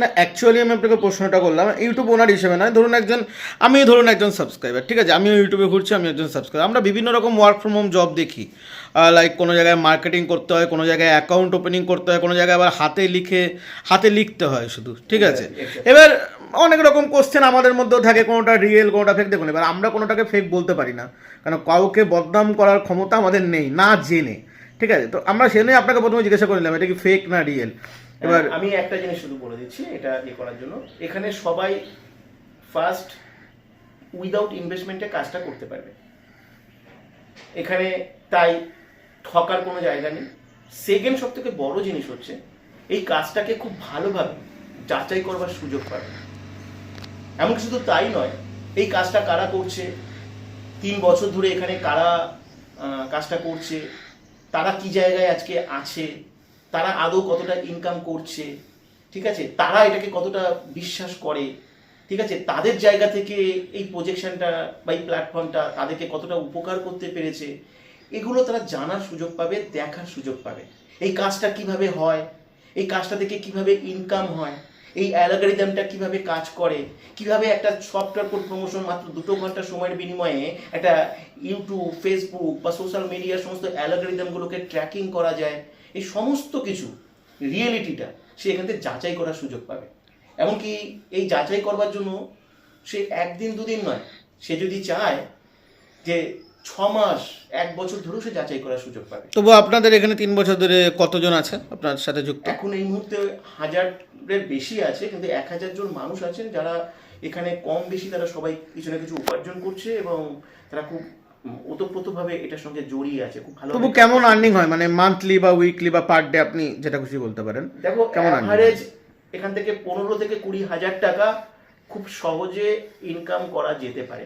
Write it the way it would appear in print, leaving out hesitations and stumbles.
না, অ্যাকচুয়ালি আমি আপনাকে প্রশ্নটা করলাম ইউটিউব ওনার হিসেবে নয়, ধরুন একজন সাবস্ক্রাইবার, ঠিক আছে, আমিও ইউটিউবে ঘুরছি, আমি একজন সাবস্ক্রাইবার, আমরা বিভিন্ন রকম ওয়ার্ক ফ্রম হোম জব দেখি, লাইক কোনো জায়গায় মার্কেটিং করতে হয়, কোনো জায়গায় অ্যাকাউন্ট ওপেনিং করতে হয়, কোনো জায়গায় আবার হাতে লিখতে হয় শুধু, ঠিক আছে। এবার অনেক রকম কোশ্চেন আমাদের মধ্যেও থাকে, কোনোটা রিয়েল কোনোটা ফেক। দেখুন, এবার আমরা কোনোটাকে ফেক বলতে পারি না, কারণ কাউকে বদনাম করার ক্ষমতা আমাদের নেই না জেনে, ঠিক আছে। তো আমরা সেজন্যই আপনাকে প্রথমে জিজ্ঞাসা করলাম এটা কি ফেক না রিয়েল। এবার আমি একটা জিনিস শুধু বলে দিচ্ছি এটা করার জন্য, এখানে সবাই ফার্স্ট উইদাউট ইনভেস্টমেন্টে কাজটা করতে পারবে এখানে, তাই ঠকার কোনো জায়গা নেই। সেকেন্ড সব থেকে বড় জিনিস হচ্ছে এই কাজটাকে খুব ভালোভাবে যাচাই করবার সুযোগ পাবে। এমনকি শুধু তাই নয়, এই কাজটা কারা করছে, 3 বছর ধরে এখানে কারা কাজটা করছে, তারা কি জায়গায় আজকে আছে, তারা আদৌ কতটা ইনকাম করছে, ঠিক আছে, তারা এটাকে কতটা বিশ্বাস করে, ঠিক আছে, তাদের জায়গা থেকে এই প্রজেকশনটা বা এই প্ল্যাটফর্মটা তাদেরকে কতটা উপকার করতে পেরেছে, এগুলো তারা জানার সুযোগ পাবে, দেখার সুযোগ পাবে। এই কাজটা কিভাবে হয়, এই কাজটা থেকে কিভাবে ইনকাম হয়, এই অ্যালগরিদমটা কিভাবে কাজ করে, কিভাবে একটা সফটওয়্যার কোড প্রমোশন মাত্র 2 ঘন্টা সময়ের বিনিময়ে একটা ইউটিউব, ফেসবুক বা সোশ্যাল মিডিয়ার সমস্ত অ্যালগরিদমগুলোকে ট্র্যাকিং করা যায়, এই সমস্ত কিছু রিয়েলিটিটা সে এখান থেকে যাচাই করার সুযোগ পাবে। এমনকি এই যাচাই করবার জন্য সে 1 দিন 2 দিন নয়, সে যদি চায় যে 6 মাস 1 বছর ধরেও সে যাচাই করার সুযোগ পাবে। তবু আপনাদের এখানে 3 বছর ধরে কতজন আছে আপনার সাথে যুক্ত? এখন এই মুহূর্তে 1000-এর বেশি আছে, কিন্তু 1000 জন মানুষ আছেন যারা এখানে কম বেশি তারা সবাই কিছু না কিছু উপার্জন করছে এবং তারা খুব ওতপ্রোতভাবে এটার সঙ্গে জড়িয়ে আছে, খুব ভালো। তবু কেমন আর্নিং হয়, মানে মান্থলি বা উইকলি বা পার ডে, আপনি যেটা খুশি বলতে পারেন। দেখো, কেমন অ্যাভারেজ এখান থেকে 15 থেকে 20 হাজার টাকা খুব সহজে ইনকাম করা যেতে পারে।